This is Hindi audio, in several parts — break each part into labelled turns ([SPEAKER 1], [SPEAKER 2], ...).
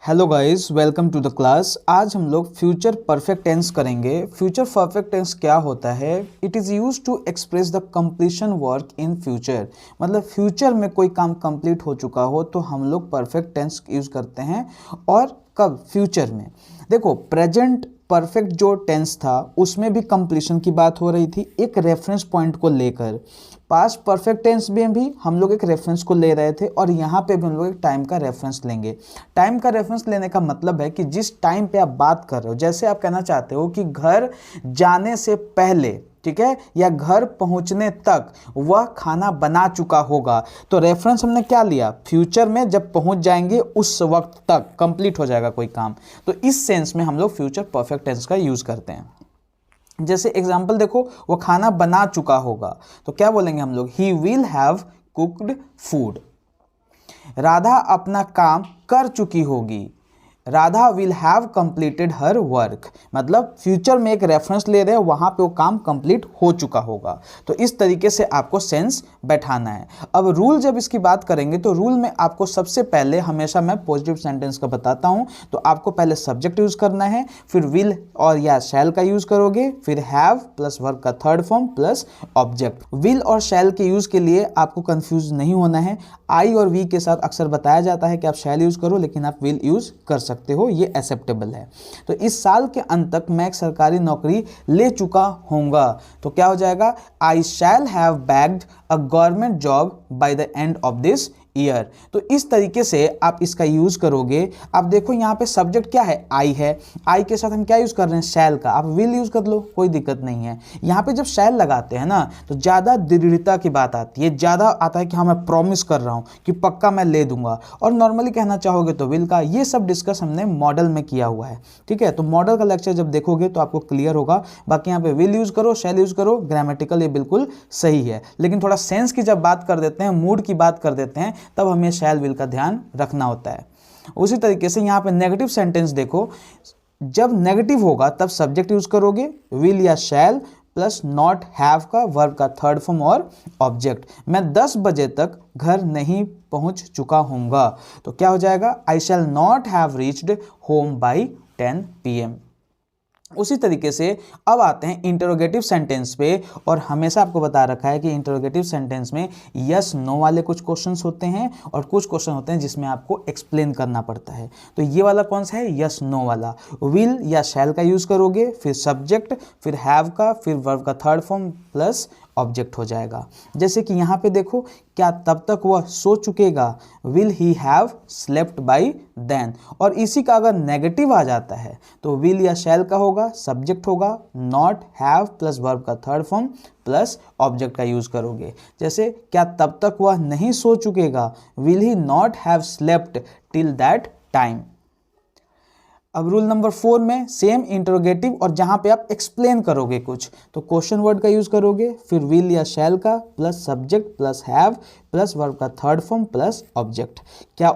[SPEAKER 1] Hello guys, welcome to the class. आज हम लोग फ्यूचर परफेक्ट टेंस करेंगे। फ्यूचर परफेक्ट टेंस क्या होता है? It is use to express the completion work in future. मतलब फ्यूचर में कोई काम कंप्लीट हो चुका हो तो हम लोग परफेक्ट टेंस यूज़ करते हैं। और कब? फ्यूचर में। देखो, प्रेजेंट परफेक्ट जो टेंस था उसमें भी कंप्लीशन की बात हो रही थी एक रेफरेंस पॉइंट को लेकर। पास्ट परफेक्ट टेंस में भी हम लोग एक रेफरेंस को ले रहे थे और यहाँ पे भी हम लोग एक टाइम का रेफरेंस लेंगे। टाइम का रेफरेंस लेने का मतलब है कि जिस टाइम पे आप बात कर रहे हो, जैसे आप कहना चाहते हो कि घर जाने से पहले, ठीक है, या घर पहुंचने तक वह खाना बना चुका होगा, तो रेफरेंस हमने क्या लिया? फ्यूचर में जब पहुंच जाएंगे उस वक्त तक कंप्लीट हो जाएगा कोई काम। तो इस सेंस में हम लोग फ्यूचर परफेक्ट टेंस का यूज करते हैं। जैसे एग्जाम्पल देखो, वो खाना बना चुका होगा तो क्या बोलेंगे हम लोग? He will have cooked food. Radha अपना काम कर चुकी होगी। Radha will have completed her work. मतलब फ्यूचर में एक रेफरेंस ले रहे हैं, वहां पे वो काम कंप्लीट हो चुका होगा। तो इस तरीके से आपको सेंस बैठाना है। अब रूल जब इसकी बात करेंगे तो रूल में आपको सबसे पहले, हमेशा मैं पॉजिटिव सेंटेंस का बताता हूं, तो आपको पहले सब्जेक्ट यूज करना है, फिर विल और या शैल का यूज करोगे, फिर हैव प्लस वर्ब का third form plus object. Will और शैल के यूज के लिए आपको कंफ्यूज नहीं होना है। आई और वी के साथ अक्सर बताया जाता है कि आप शैल यूज करो, लेकिन आप विल यूज कर सकते हो, ये एक्सेप्टेबल है। तो इस साल के अंत तक मैं एक सरकारी नौकरी ले चुका होऊंगा, तो क्या हो जाएगा? I shall have bagged a government job by the end of this year. तो इस तरीके से आप इसका यूज करोगे। अब देखो यहाँ पे सब्जेक्ट क्या है? आई है। आई के साथ हम क्या यूज कर रहे हैं? शैल का। आप विल यूज कर लो, कोई दिक्कत नहीं है। यहाँ पे जब शैल लगाते हैं ना तो ज्यादा दृढ़ता की बात आती है, ज्यादा आता है कि हाँ मैं प्रॉमिस कर रहा हूँ कि पक्का मैं ले दूंगा। और नॉर्मली कहना चाहोगे तो विल का। ये सब डिस्कस हमने मॉडल में किया हुआ है, ठीक है। तो मॉडल का लेक्चर जब देखोगे तो आपको क्लियर होगा। बाकी यहाँ पे विल यूज करो, शैल यूज करो, ग्रामेटिकल ये बिल्कुल सही है। लेकिन थोड़ा सेंस की जब बात कर देते हैं, मूड की बात कर देते हैं, तब हमें शैल विल का ध्यान रखना होता है। उसी तरीके से यहाँ पे नेगेटिव सेंटेंस देखो, जब नेगेटिव होगा तब सब्जेक्ट यूज करोगे, विल या शैल प्लस नॉट हैव का वर्ब का थर्ड फॉर्म और ऑब्जेक्ट। मैं 10 बजे तक घर नहीं पहुंच चुका हूंगा, तो क्या हो जाएगा? I shall not have reached home by 10 PM। उसी तरीके से अब आते हैं इंटरोगेटिव सेंटेंस पे। और हमेशा आपको बता रखा है कि इंटरोगेटिव सेंटेंस में यस नो वाले कुछ क्वेश्चंस होते हैं और कुछ क्वेश्चन होते हैं जिसमें आपको एक्सप्लेन करना पड़ता है। तो ये वाला कौन सा है? यस नो वाला। विल या शैल का यूज करोगे, फिर सब्जेक्ट, फिर हैव का, फिर वर्ब का थर्ड फॉर्म प्लस ऑब्जेक्ट हो जाएगा। जैसे कि यहाँ पे देखो, क्या तब तक वह सो चुकेगा? Will he have slept by then. और इसी का अगर नेगेटिव आ जाता है तो विल या शैल का होगा, सब्जेक्ट होगा, नॉट हैव प्लस वर्ब का थर्ड फॉर्म प्लस ऑब्जेक्ट का यूज करोगे। जैसे क्या तब तक वह नहीं सो चुकेगा? Will he not have slept till that time. अब रूल नंबर 4 में सेम इंटरोगेटिव, और जहां पे आप एक्सप्लेन करोगे कुछ तो क्वेश्चन वर्ड का यूज करोगे, फिर विल या शैल का plus subject plus have plus verb का थर्ड फॉर्म प्लस ऑब्जेक्ट। क्या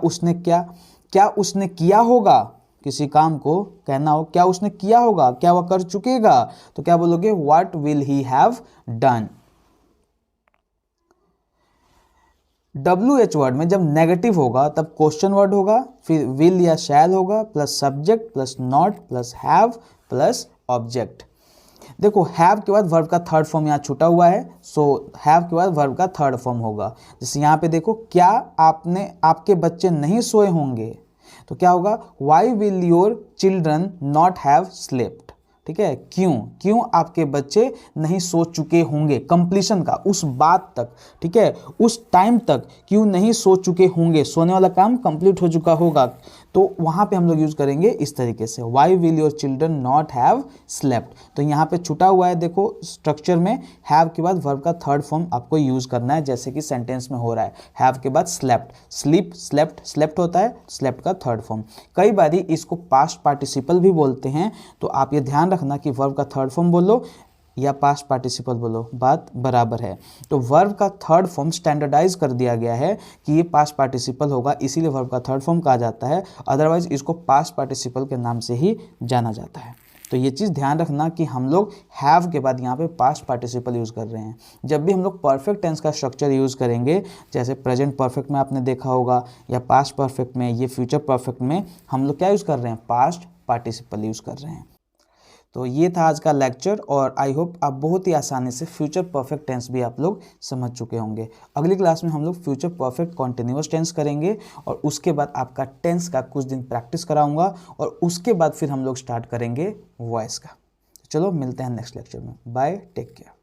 [SPEAKER 1] उसने किया होगा? किसी काम को कहना हो क्या उसने किया होगा, क्या वह कर चुकेगा, तो क्या बोलोगे? What will he have done. WH word में जब नेगेटिव होगा तब क्वेश्चन वर्ड होगा, फिर विल या शैल होगा plus subject plus not plus have plus object. देखो, हैव के बाद वर्ब का थर्ड फॉर्म यहाँ छूटा हुआ है, सो हैव के बाद वर्ब का थर्ड फॉर्म होगा। जैसे यहाँ पे देखो, क्या आपके बच्चे नहीं सोए होंगे, तो क्या होगा? Why will your children not have slept. ठीक है, क्यों आपके बच्चे नहीं सो चुके होंगे, कंप्लीशन का, उस बात तक, ठीक है, उस टाइम तक क्यों नहीं सो चुके होंगे, सोने वाला काम कंप्लीट हो चुका होगा, तो वहां पे हम लोग यूज करेंगे इस तरीके से, why will your children not have slept. तो यहाँ पे छुटा हुआ है, देखो स्ट्रक्चर में हैव के बाद वर्ब का थर्ड फॉर्म आपको यूज करना है, जैसे कि सेंटेंस में हो रहा है, हैव के बाद स्लेप्ट, स्लीप, स्लेप्ट होता है, स्लेप्ट का थर्ड फॉर्म। कई बारी इसको पास्ट पार्टिसिपल भी बोलते हैं, तो आप ये ध्यान रखना कि वर्ब का थर्ड फॉर्म बोलो या पास्ट पार्टिसिपल बोलो, बात बराबर है। तो वर्ब का थर्ड फॉर्म स्टैंडर्डाइज कर दिया गया है कि ये पास्ट पार्टिसिपल होगा, इसीलिए वर्ब का थर्ड फॉर्म कहा जाता है। अदरवाइज इसको पास्ट पार्टिसिपल के नाम से ही जाना जाता है। तो ये चीज़ ध्यान रखना कि हम लोग हैव के बाद यहाँ पे पास्ट पार्टिसिपल यूज़ कर रहे हैं। जब भी हम लोग परफेक्ट टेंस का स्ट्रक्चर यूज़ करेंगे, जैसे प्रेजेंट परफेक्ट में आपने देखा होगा या पास्ट परफेक्ट में, ये फ्यूचर परफेक्ट में हम लोग क्या यूज़ कर रहे हैं, पास्ट पार्टिसिपल यूज़ कर रहे हैं। तो ये था आज का लेक्चर और आई होप आप बहुत ही आसानी से फ्यूचर परफेक्ट टेंस भी आप लोग समझ चुके होंगे। अगली क्लास में हम लोग फ्यूचर परफेक्ट कॉन्टिन्यूअस टेंस करेंगे और उसके बाद आपका टेंस का कुछ दिन प्रैक्टिस कराऊंगा और उसके बाद फिर हम लोग स्टार्ट करेंगे वॉइस का। चलो मिलते हैं नेक्स्ट लेक्चर में। Bye, take care.